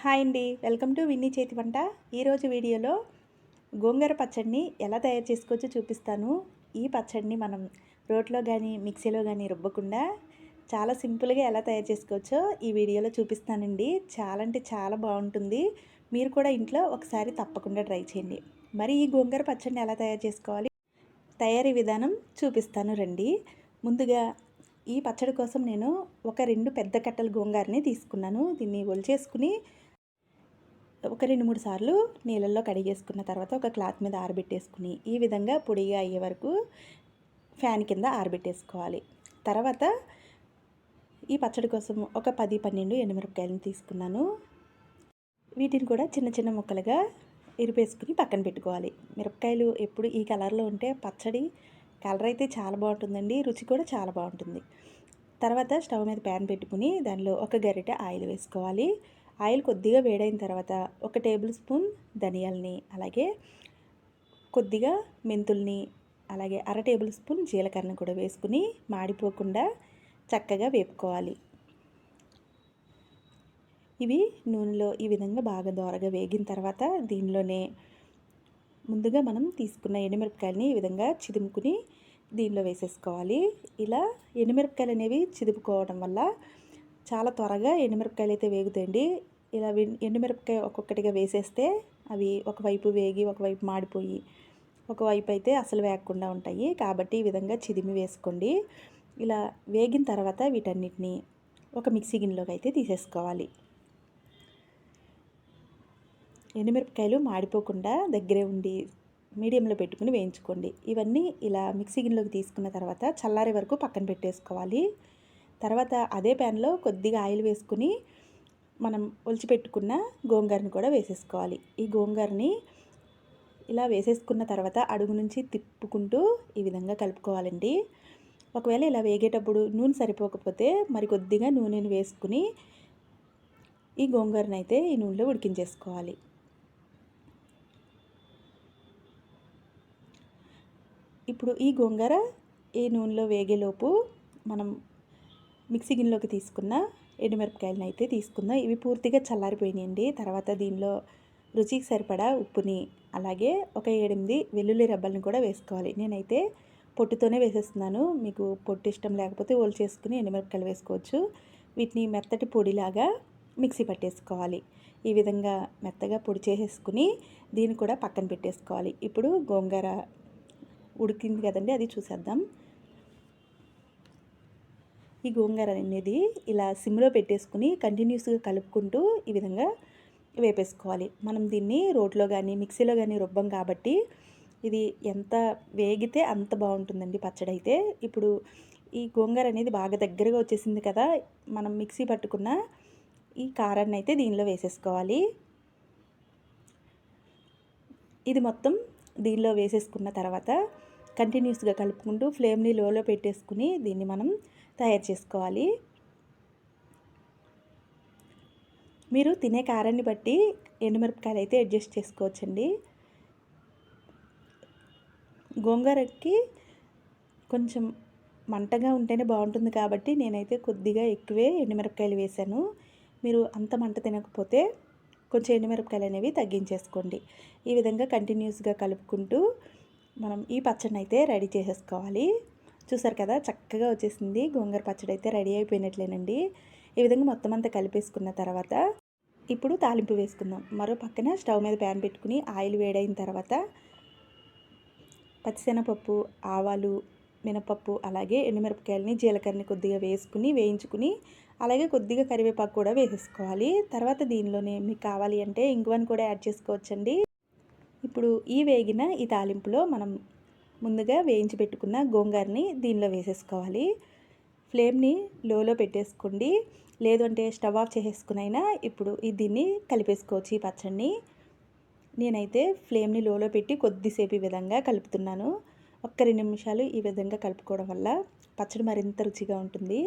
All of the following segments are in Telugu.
హాయ్ అండి, వెల్కమ్ టు విన్నీ చేతి వంట. ఈరోజు వీడియోలో గోంగూర పచ్చడిని ఎలా తయారు చేసుకోవచ్చో చూపిస్తాను. ఈ పచ్చడిని మనం రోట్లో కానీ మిక్సీలో కానీ రుబ్బకుండా చాలా సింపుల్గా ఎలా తయారు చేసుకోవచ్చో ఈ వీడియోలో చూపిస్తానండి. చాలా అంటే చాలా బాగుంటుంది. మీరు కూడా ఇంట్లో ఒకసారి తప్పకుండా ట్రై చేయండి. మరి ఈ గోంగూర పచ్చడిని ఎలా తయారు చేసుకోవాలి, తయారీ విధానం చూపిస్తాను రండి. ముందుగా ఈ పచ్చడి కోసం నేను ఒక 2 పెద్ద కట్టల గోంగూరని తీసుకున్నాను. దీన్ని ఒలిచేసుకుని ఒక 2-3 సార్లు నీళ్ళల్లో కడిగేసుకున్న తర్వాత ఒక క్లాత్ మీద ఆరబెట్టేసుకుని ఈ విధంగా పొడిగా అయ్యే వరకు ఫ్యాన్ కింద ఆరబెట్టేసుకోవాలి. తర్వాత ఈ పచ్చడి కోసం ఒక 10-12 ఎండుమిరపకాయలను తీసుకున్నాను. వీటిని కూడా చిన్న చిన్న ముక్కలుగా ఇరిపేసుకుని పక్కన పెట్టుకోవాలి. మిరపకాయలు ఎప్పుడు ఈ కలర్లో ఉంటే పచ్చడి కలర్ అయితే చాలా బాగుంటుందండి, రుచి కూడా చాలా బాగుంటుంది. తర్వాత స్టవ్ మీద ప్యాన్ పెట్టుకుని దానిలో ఒక గరిటె ఆయిల్ వేసుకోవాలి. ఆయిల్ కొద్దిగా వేడైన తర్వాత 1 టేబుల్ స్పూన్ ధనియాలని, అలాగే కొద్దిగా మెంతుల్ని, అలాగే 1/2 టేబుల్ స్పూన్ జీలకర్రను కూడా వేసుకుని మాడిపోకుండా చక్కగా వేపుకోవాలి. ఇవి నూనెలో ఈ విధంగా బాగా దోరగా వేగిన తర్వాత దీనిలోనే ముందుగా మనం తీసుకున్న ఎండుమిరపకాయలని ఈ విధంగా చిదుముకుని దీనిలో వేసేసుకోవాలి. ఇలా ఎండుమిరపకాయలు అనేవి చిదుపుకోవడం వల్ల చాలా త్వరగా ఎండుమిరపకాయలు అయితే వేగుతాయండి. ఇలా ఎండుమిరపకాయ ఒక్కొక్కటిగా వేసేస్తే అవి ఒకవైపు వేగి ఒకవైపు మాడిపోయి ఒకవైపు అయితే అసలు వేగకుండా ఉంటాయి. కాబట్టి ఈ విధంగా చిదిమి వేసుకోండి. ఇలా వేగిన తర్వాత వీటన్నిటిని ఒక మిక్సీ గిన్నెలోకి అయితే తీసేసుకోవాలి. ఎండుమిరపకాయలు మాడిపోకుండా దగ్గరే ఉండి మీడియంలో పెట్టుకుని వేయించుకోండి. ఇవన్నీ ఇలా మిక్సీ గిన్నెలోకి తీసుకున్న తర్వాత చల్లారే వరకు పక్కన పెట్టేసుకోవాలి. తర్వాత అదే ప్యాన్లో కొద్దిగా ఆయిల్ వేసుకుని మనం ఒలిచిపెట్టుకున్న గోంగూరని కూడా వేసేసుకోవాలి. ఈ గోంగూరని ఇలా వేసేసుకున్న తర్వాత అడుగు నుంచి తిప్పుకుంటూ ఈ విధంగా కలుపుకోవాలండి. ఒకవేళ ఇలా వేగేటప్పుడు నూనె సరిపోకపోతే మరి కొద్దిగా నూనెని వేసుకుని ఈ గోంగూరని అయితే ఈ నూనెలో ఉడికించేసుకోవాలి. ఇప్పుడు ఈ గోంగూర ఈ నూనెలో వేగేలోపు మనం మిక్సీ గిన్నెలోకి తీసుకున్న ఎండుమిరపకాయలను అయితే తీసుకుందాం. ఇవి పూర్తిగా చల్లారిపోయినాయండి. తర్వాత దీనిలో రుచికి సరిపడా ఉప్పుని, అలాగే ఒక 7-8 వెల్లుల్లి రెబ్బలను కూడా వేసుకోవాలి. నేనైతే పొట్టుతోనే వేసేస్తున్నాను. మీకు పొట్టు ఇష్టం లేకపోతే ఒలిచేసుకుని ఎండుమిరపకాయలు వేసుకోవచ్చు. వీటిని మెత్తటి పొడిలాగా మిక్సీ పట్టేసుకోవాలి. ఈ విధంగా మెత్తగా పొడి చేసేసుకుని దీన్ని కూడా పక్కన పెట్టేసుకోవాలి. ఇప్పుడు గోంగూర ఉడికింది కదండి, అది చూసేద్దాం. ఈ గోంగూర అనేది ఇలా సిమ్లో పెట్టేసుకుని కంటిన్యూస్గా కలుపుకుంటూ ఈ విధంగా వేపేసుకోవాలి. మనం దీన్ని రోట్లో కానీ మిక్సీలో కానీ రుబ్బం కాబట్టి ఇది ఎంత వేగితే అంత బాగుంటుందండి పచ్చడి అయితే. ఇప్పుడు ఈ గోంగూర అనేది బాగా దగ్గరగా వచ్చేసింది కదా, మనం మిక్సీ పట్టుకున్న ఈ కారాన్ని అయితే దీనిలో వేసేసుకోవాలి. ఇది మొత్తం దీనిలో వేసేసుకున్న తర్వాత కంటిన్యూస్గా కలుపుకుంటూ ఫ్లేమ్ని లోలో పెట్టేసుకుని దీన్ని మనం తయారు చేసుకోవాలి. మీరు తినే కారాన్ని బట్టి ఎండుమిరపకాయలు అయితే అడ్జస్ట్ చేసుకోవచ్చండి. గోంగూరకి కొంచెం మంటగా ఉంటేనే బాగుంటుంది కాబట్టి నేనైతే కొద్దిగా ఎక్కువే ఎండుమిరపకాయలు వేశాను. మీరు అంత మంట తినకపోతే కొంచెం ఎండుమిరపకాయలు అనేవి తగ్గించేసుకోండి. ఈ విధంగా కంటిన్యూస్గా కలుపుకుంటూ మనం ఈ పచ్చడిని అయితే రెడీ చేసేసుకోవాలి. చూసారు కదా, చక్కగా వచ్చేసింది. గోంగూర పచ్చడి అయితే రెడీ అయిపోయినట్లేనండి. ఈ విధంగా మొత్తం అంతా కలిపేసుకున్న తర్వాత ఇప్పుడు తాలింపు వేసుకుందాం. మరో పక్కన స్టవ్ మీద ప్యాన్ పెట్టుకుని ఆయిల్ వేడైన తర్వాత పచ్చిశనగపప్పు, ఆవాలు, మినపప్పు, అలాగే ఎండుమిరపకాయలని, జీలకర్రని కొద్దిగా వేసుకుని వేయించుకుని అలాగే కొద్దిగా కరివేపాకు కూడా వేసేసుకోవాలి. తర్వాత దీనిలోనే మీకు కావాలి అంటే ఇంగువను కూడా యాడ్ చేసుకోవచ్చండి. ఇప్పుడు ఈ వేగిన ఈ తాలింపులో మనం ముందుగా వేయించి పెట్టుకున్న గోంగూరని దీనిలో వేసేసుకోవాలి. ఫ్లేమ్ని లోలో పెట్టేసుకోండి, లేదు అంటే స్టవ్ ఆఫ్ చేసేసుకునైనా ఇప్పుడు దీన్ని కలిపేసుకోవచ్చు ఈ పచ్చడిని. నేనైతే ఫ్లేమ్ని లోలో పెట్టి కొద్దిసేపు ఈ విధంగా కలుపుతున్నాను. 1-2 నిమిషాలు ఈ విధంగా కలుపుకోవడం వల్ల పచ్చడి మరింత రుచిగా ఉంటుంది.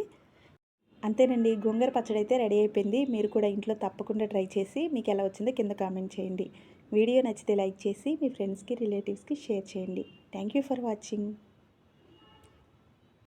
అంతేనండి, గోంగూర పచ్చడి అయితే రెడీ అయిపోయింది. మీరు కూడా ఇంట్లో తప్పకుండా ట్రై చేసి మీకు ఎలా వచ్చిందో కింద కామెంట్ చేయండి. వీడియో నచ్చితే లైక్ చేసి మీ ఫ్రెండ్స్కి, రిలేటివ్స్కి షేర్ చేయండి. Thank you for watching.